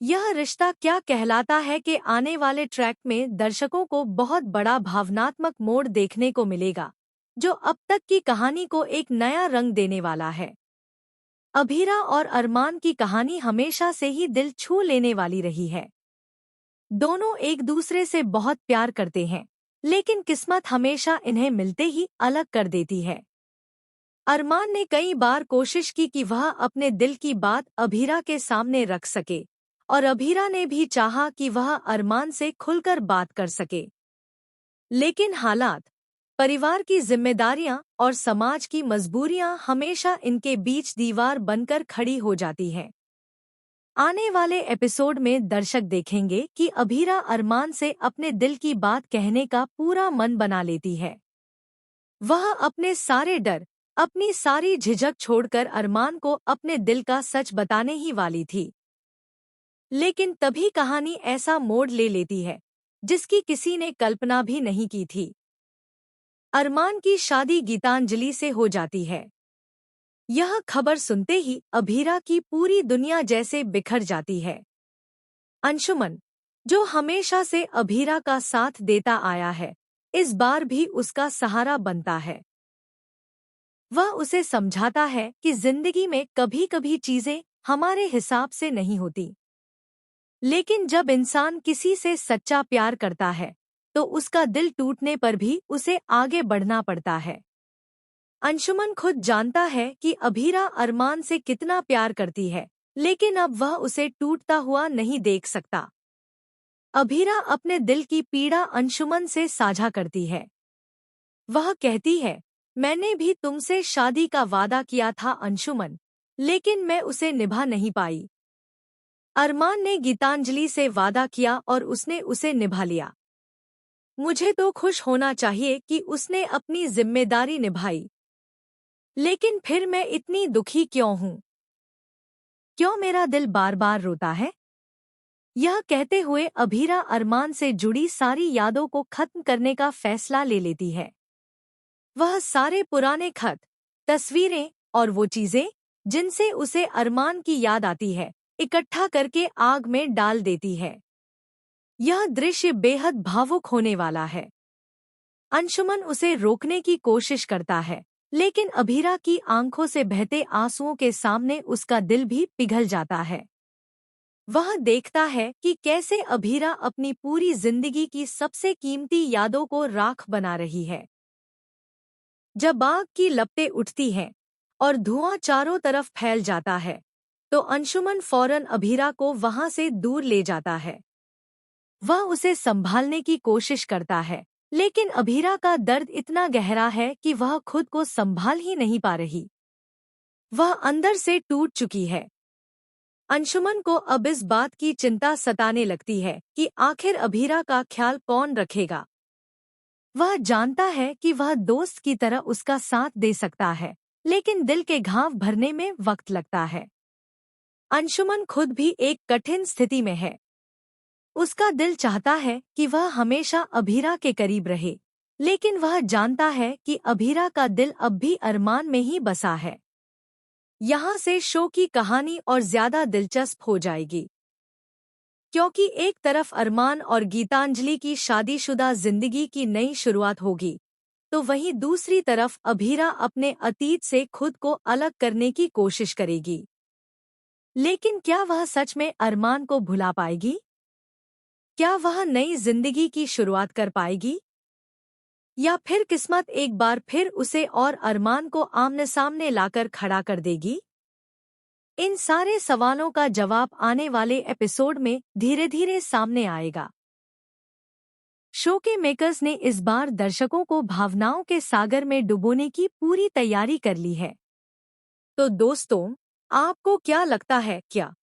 यह रिश्ता क्या कहलाता है कि आने वाले ट्रैक में दर्शकों को बहुत बड़ा भावनात्मक मोड़ देखने को मिलेगा, जो अब तक की कहानी को एक नया रंग देने वाला है। अभीरा और अरमान की कहानी हमेशा से ही दिल छू लेने वाली रही है। दोनों एक दूसरे से बहुत प्यार करते हैं, लेकिन किस्मत हमेशा इन्हें मिलते ही अलग कर देती है। अरमान ने कई बार कोशिश की कि वह अपने दिल की बात अभीरा के सामने रख सके, और अभीरा ने भी चाहा कि वह अरमान से खुलकर बात कर सके। लेकिन हालात, परिवार की जिम्मेदारियां और समाज की मजबूरियां हमेशा इनके बीच दीवार बनकर खड़ी हो जाती हैं। आने वाले एपिसोड में दर्शक देखेंगे कि अभीरा अरमान से अपने दिल की बात कहने का पूरा मन बना लेती है। वह अपने सारे डर, अपनी सारी झिझक छोड़कर अरमान को अपने दिल का सच बताने ही वाली थी। लेकिन तभी कहानी ऐसा मोड़ ले लेती है जिसकी किसी ने कल्पना भी नहीं की थी। अरमान की शादी गीतांजलि से हो जाती है। यह खबर सुनते ही अभीरा की पूरी दुनिया जैसे बिखर जाती है। अंशुमन, जो हमेशा से अभीरा का साथ देता आया है, इस बार भी उसका सहारा बनता है। वह उसे समझाता है कि जिंदगी में कभी-कभी चीजें हमारे हिसाब से नहीं होती, लेकिन जब इंसान किसी से सच्चा प्यार करता है, तो उसका दिल टूटने पर भी उसे आगे बढ़ना पड़ता है। अंशुमन खुद जानता है कि अभीरा अरमान से कितना प्यार करती है, लेकिन अब वह उसे टूटता हुआ नहीं देख सकता। अभीरा अपने दिल की पीड़ा अंशुमन से साझा करती है। वह कहती है, मैंने भी तुमसे शादी का वादा किया था अंशुमन, लेकिन मैं उसे निभा नहीं पाई। अरमान ने गीतांजलि से वादा किया और उसने उसे निभा लिया। मुझे तो खुश होना चाहिए कि उसने अपनी जिम्मेदारी निभाई, लेकिन फिर मैं इतनी दुखी क्यों हूँ? क्यों मेरा दिल बार बार रोता है? यह कहते हुए अभीरा अरमान से जुड़ी सारी यादों को खत्म करने का फैसला ले लेती है। वह सारे पुराने खत, तस्वीरें और वो चीजें जिनसे उसे अरमान की याद आती है, इकट्ठा करके आग में डाल देती है। यह दृश्य बेहद भावुक होने वाला है। अंशुमन उसे रोकने की कोशिश करता है, लेकिन अभीरा की आंखों से बहते आंसुओं के सामने उसका दिल भी पिघल जाता है। वह देखता है कि कैसे अभीरा अपनी पूरी जिंदगी की सबसे कीमती यादों को राख बना रही है। जब आग की लपटें उठती हैं और धुआं चारों तरफ फैल जाता है, तो अंशुमन फौरन अभीरा को वहां से दूर ले जाता है। वह उसे संभालने की कोशिश करता है, लेकिन अभीरा का दर्द इतना गहरा है कि वह खुद को संभाल ही नहीं पा रही। वह अंदर से टूट चुकी है। अंशुमन को अब इस बात की चिंता सताने लगती है कि आखिर अभीरा का ख्याल कौन रखेगा। वह जानता है कि वह दोस्त की तरह उसका साथ दे सकता है, लेकिन दिल के घाव भरने में वक्त लगता है। अंशुमन खुद भी एक कठिन स्थिति में है। उसका दिल चाहता है कि वह हमेशा अभीरा के करीब रहे, लेकिन वह जानता है कि अभीरा का दिल अब भी अरमान में ही बसा है। यहाँ से शो की कहानी और ज्यादा दिलचस्प हो जाएगी, क्योंकि एक तरफ अरमान और गीतांजलि की शादीशुदा जिंदगी की नई शुरुआत होगी, तो वहीं दूसरी तरफ अभीरा अपने अतीत से खुद को अलग करने की कोशिश करेगी। लेकिन क्या वह सच में अरमान को भुला पाएगी? क्या वह नई जिंदगी की शुरुआत कर पाएगी? या फिर किस्मत एक बार फिर उसे और अरमान को आमने सामने लाकर खड़ा कर देगी? इन सारे सवालों का जवाब आने वाले एपिसोड में धीरे धीरे सामने आएगा। शो के मेकर्स ने इस बार दर्शकों को भावनाओं के सागर में डुबोने की पूरी तैयारी कर ली है। तो दोस्तों, आपको क्या लगता है, क्या